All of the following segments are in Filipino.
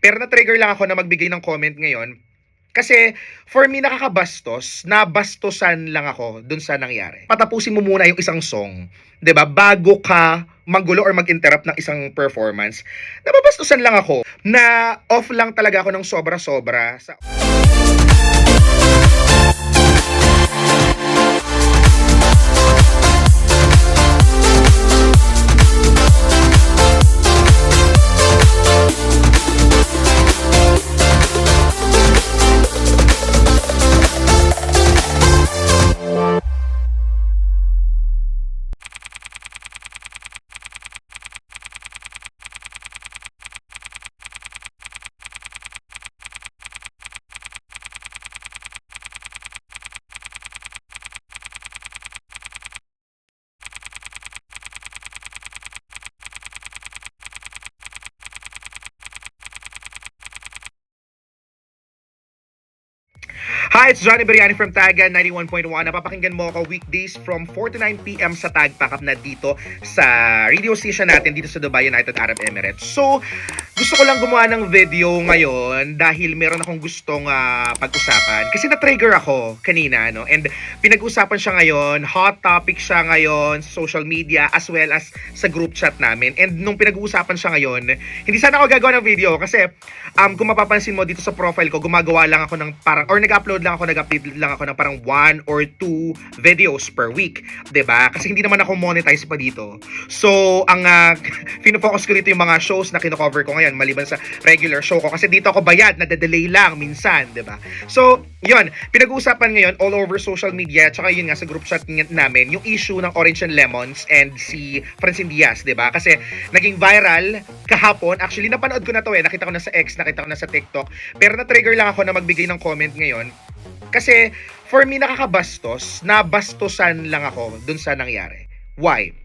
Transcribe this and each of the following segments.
Pero na-trigger lang ako na magbigay ng comment ngayon. Kasi for me nakakabastos, nabastusan lang ako dun sa nangyari. Patapusin mo muna yung isang song, 'di ba? Bago ka manggulo or mag-interrupt ng isang performance. Nababastusan lang ako na off lang talaga ako ng sobra-sobra sa Hi, it's Johnny Beriani from Taga 91.1. Napapakinggan mo ako weekdays from 4 to 9 p.m. sa Tag Pakap na dito sa radio station natin dito sa Dubai, United Arab Emirates. So, gusto ko lang gumawa ng video ngayon dahil meron akong gustong pag-usapan. Kasi na-trigger ako kanina, no? And pinag-usapan siya ngayon, hot topic siya ngayon sa social media as well as sa group chat namin. And nung pinag-uusapan siya ngayon, hindi sana ako gagawa ng video kasi kung mapapansin mo dito sa profile ko, gumagawa lang ako ng parang, or nag-upload lang ako, nag-upload lang ako ng parang 1 or 2 videos per week, 'di ba? Kasi hindi naman ako monetize pa dito. So, ang fino-focus ko dito yung mga shows na kino-cover ko ngayon maliban sa regular show ko kasi dito ako bayad, nade-delay lang minsan, 'di ba? So, 'yun, pinag-uusapan ngayon all over social media, tsaka yun nga sa group chat namin, yung issue ng Orange and Lemons and si Francine Diaz, 'di ba? Kasi naging viral kahapon. Actually, napanood ko na 'to nakita ko na sa X, nakita ko na sa TikTok. Pero na-trigger lang ako na magbigay ng comment ngayon. Kasi for me nakakabastos, nabastusan lang ako dun sa nangyari. Why?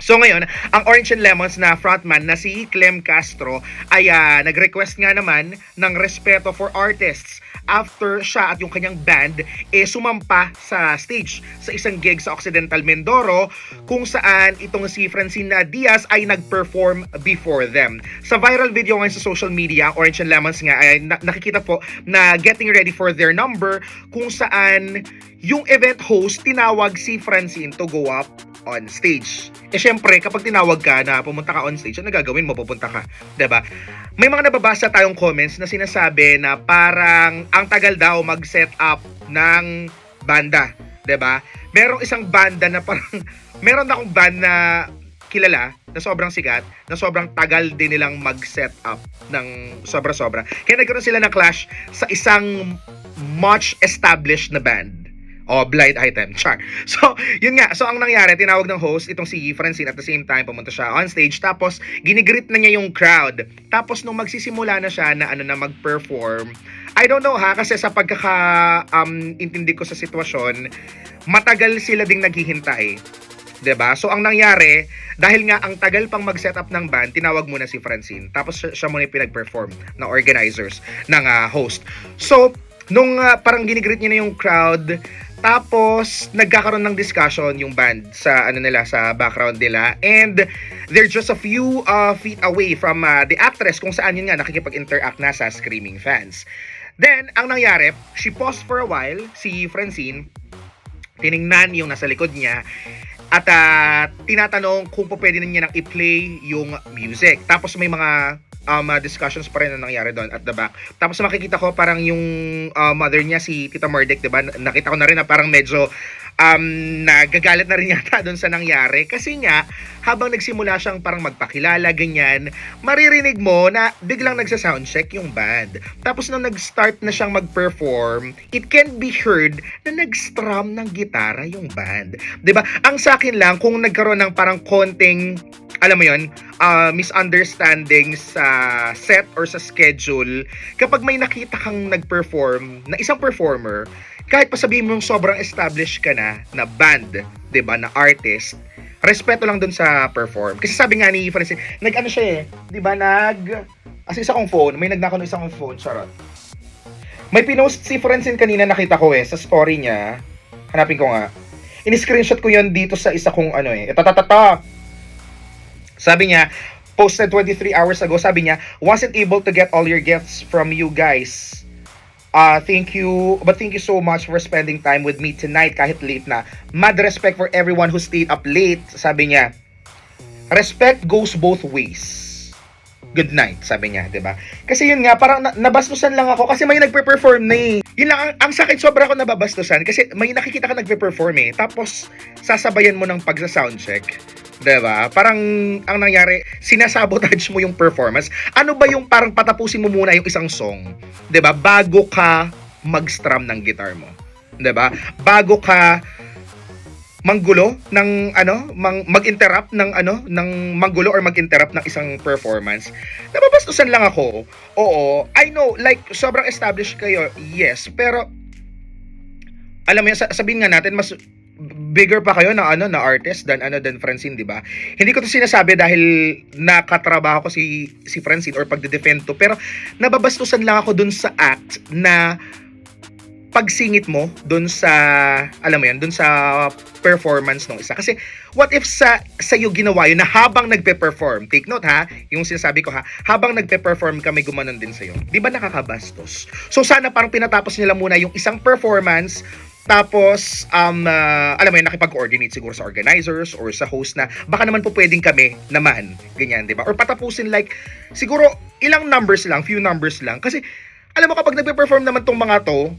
So ngayon, ang Orange and Lemons na frontman na si Clem Castro ay nag-request nga naman ng respeto for artists after siya at yung kanyang band sumampa sa stage sa isang gig sa Occidental Mindoro kung saan itong si Francine Diaz ay nag-perform before them. Sa viral video ngayon sa social media, Orange and Lemons nga ay nakikita po na getting ready for their number kung saan yung event host tinawag si Francine to go up on stage. Syempre, kapag tinawag ka na pumunta ka on stage, ano gagawin mo? Pupunta ka, 'di ba? May mga nababasa tayong comments na sinasabi na parang ang tagal daw mag-set up ng banda, 'di ba? Merong isang banda na parang meron akong band na kilala na sobrang sikat, na sobrang tagal din nilang mag-set up ng sobra-sobra. Kaya nagkaroon sila ng clash sa isang much established na band. Blind item, char. So, yun nga. So, ang nangyari, tinawag ng host itong si Francine at the same time, pumunta siya on stage. Tapos, ginigreet na niya yung crowd. Tapos, nung magsisimula na siya na mag-perform, I don't know kasi sa intindi ko sa sitwasyon, matagal sila ding naghihintay. 'Di ba? So, ang nangyari, dahil nga ang tagal pang mag-set up ng band, tinawag muna si Francine. Tapos, siya muna yung pinag-perform na organizers ng host. So, nung parang ginigreet niya na yung crowd, tapos nagkakaroon ng discussion yung band sa sa background nila, and they're just a few feet away from the actress kung saan yun nga nakikipag-interact na sa screaming fans. Then ang nangyari, she paused for a while, si Francine, tiningnan yung nasa likod niya at tinatanong kung pwede na niya nang i-play yung music. Tapos may mga discussions pa rin na nangyari doon at the back. Tapos makikita ko parang yung mother niya, si Tita Mardek, diba? Nakita ko na rin na parang medyo nagagalit na rin yata doon sa nangyari. Kasi nga, habang nagsimula siyang parang magpakilala, ganyan, maririnig mo na biglang nagsa-soundcheck yung band. Tapos nung nag-start na siyang mag-perform, it can be heard na nag-strum ng gitara yung band. Diba? Ang sa akin lang, kung nagkaroon ng parang konting alam mo yun, misunderstanding sa set or sa schedule, kapag may nakita kang nag-perform na isang performer, kahit pa sabihin mong sobrang established ka na band, 'di ba, na artist, respeto lang dun sa perform. Kasi sabi nga ni Francine, nag-ano siya 'di ba, as isa kong phone, may nagnakaw ng isang phone, charot. May pinost si Francine kanina, nakita ko sa story niya. Hanapin ko nga. In-screenshot ko 'yon dito sa isa kong Sabi niya, posted 23 hours ago. Sabi niya, wasn't able to get all your gifts from you guys. Thank you so much for spending time with me tonight kahit late na. Mad respect for everyone who stayed up late. Sabi niya, respect goes both ways. Good night, sabi niya, 'di ba? Kasi yun nga, parang nabastusan lang ako kasi may nagpe-perform na eh. Yun lang, ang sakit, sobra ako nababastusan kasi may nakikita ka nagpe-perform eh. Tapos, sasabayan mo ng pagsa-soundcheck. 'Di ba? Parang ang nangyari, sinasabotage mo yung performance. Ano ba yung parang patapusin mo muna yung isang song, 'di ba? Bago ka mag-strum ng guitar mo. 'Di ba? Bago ka manggulo ng mag-interrupt ng manggulo or mag-interrupt ng isang performance. Nababastusan lang ako. Oo, I know, like sobrang established kayo. Yes, pero alam mo yun, sabihin nga natin mas bigger pa kayo na artist than Francine, 'di ba? Hindi ko 'to sinasabi dahil nakatrabaho ko si Francine or pagde-defend to, pero nababastusan lang ako dun sa act na pagsingit mo dun sa dun sa performance ng isa. Kasi what if sa iyo ginawa yun na habang nagpe-perform, take note ha, yung sinasabi ko ha, habang nagpe-perform ka may gumanon din sa iyo. 'Di ba nakakabastos? So sana parang pinatapos nila muna yung isang performance. Tapos, nakipag-coordinate siguro sa organizers or sa host na baka naman po pwedeng kami naman, ganyan, di ba? Or patapusin like, siguro ilang numbers lang, few numbers lang. Kasi, alam mo kapag nagpe-perform naman tong mga to,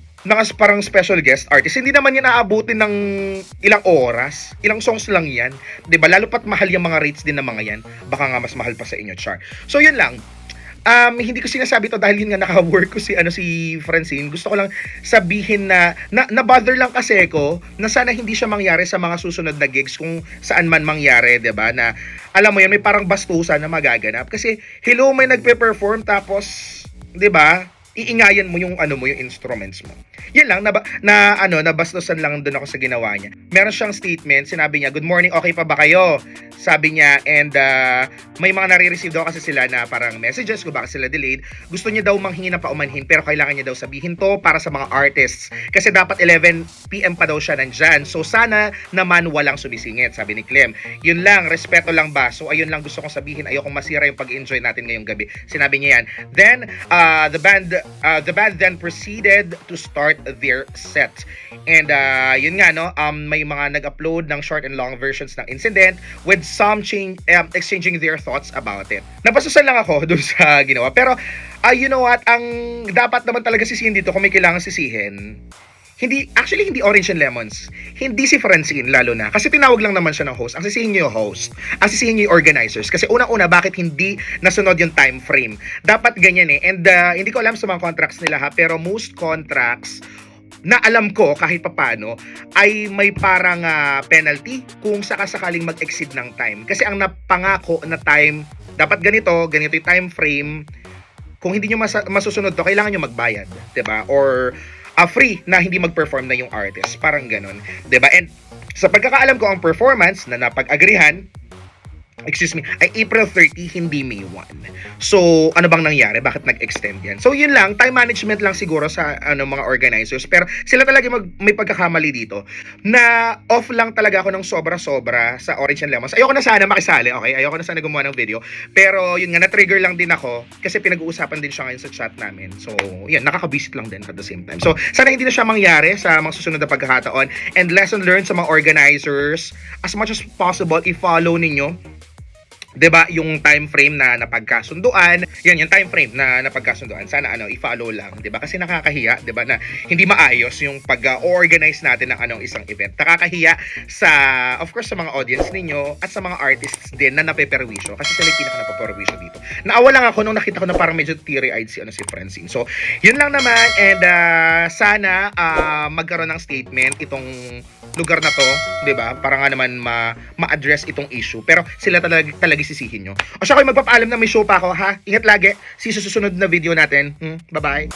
parang special guest artist, hindi naman yan aabutin ng ilang oras, ilang songs lang yan, di ba? Lalo pat mahal yung mga rates din ng mga yan, baka nga mas mahal pa sa inyo, Char. So, yun lang. Hindi ko sinasabi to dahil yun nga naka-work ko si Francine. Gusto ko lang sabihin na bother lang kasi ko na sana hindi siya mangyari sa mga susunod na gigs kung saan man mangyari, 'di ba? Na alam mo yan, may parang bastusan na magaganap kasi hello, may nagpe-perform tapos 'di ba? Iingayan mo yung yung instruments mo. Yan lang nabastusan lang doon ako sa ginawa niya. Meron siyang statement, sinabi niya, "Good morning, okay pa ba kayo?" Sabi niya, and may mga nare-receive daw kasi sila na parang messages kung bakit sila delayed. Gusto niya daw manghingi ng paumanhin pero kailangan niya daw sabihin to para sa mga artists kasi dapat 11 PM pa daw siya nandyan. So sana naman walang sumisingit, sabi ni Clem. Yun lang, respeto lang ba? So ayun lang gusto kong sabihin, ayokong masira yung pag-enjoy natin ngayong gabi. Sinabi niya yan. Then the band then proceeded to start their set. And yun nga may mga nag-upload ng short and long versions ng incident with some exchanging their thoughts about it. Napasusan lang ako dun sa ginawa. Pero you know what, ang dapat naman talaga sisihin dito kung may kailangan sisihin, hindi Orange and Lemons. Hindi si Francine lalo na. Kasi tinawag lang naman siya ng host. Ang sisihin niyo yung host. Ang sisihin niyo yung organizers. Kasi unang-una, bakit hindi nasunod yung time frame? Dapat ganyan eh. And hindi ko alam sa mga contracts nila ha, pero most contracts na alam ko kahit papano ay may parang penalty kung sakasakaling mag-exceed ng time. Kasi ang napangako na time, dapat ganito yung time frame. Kung hindi nyo masusunod to, kailangan nyo magbayad. 'Di ba? Or free na hindi mag-perform na yung artist. Parang ganun. 'Di ba? And sa pagkakaalam ko, ang performance na napag-agrihan ay April 30, hindi May 1. So, ano bang nangyari? Bakit nag-extend yan? So, yun lang. Time management lang siguro sa mga organizers. Pero sila talaga may pagkakamali dito na off lang talaga ako ng sobra-sobra sa Orange and Lemons. Ayoko na sana makisali, okay? Ayoko na sana gumawa ng video. Pero, yun nga, na-trigger lang din ako kasi pinag-uusapan din siya ngayon sa chat namin. So, yun, nakaka-visit lang din at the same time. So, sana hindi na siya mangyari sa mga susunod na pagkakataon. And lesson learned sa mga organizers, as much as possible, i-follow ninyo 'di ba yung time frame na napagkasunduan. Yan yung time frame na napagkasunduan. Sana i-follow lang, 'di ba? Kasi nakakahiya, 'di ba, na hindi maayos yung pag-organize natin ng isang event. Nakakahiya sa of course sa mga audience ninyo at sa mga artists din na napeperwisyo kasi sila yung pinaka-napeperwisyo dito. Naawa lang ako nung nakita ko na parang medyo teary-eyed si Francine. So, yun lang naman, and sana magkaroon ng statement itong lugar na to, 'di ba? Para nga naman ma-address itong issue. Pero sila talaga sisihin nyo. O siya, magpapaalam na may show pa ako, ha? Ingat lagi. See you sa susunod na video natin. Bye-bye.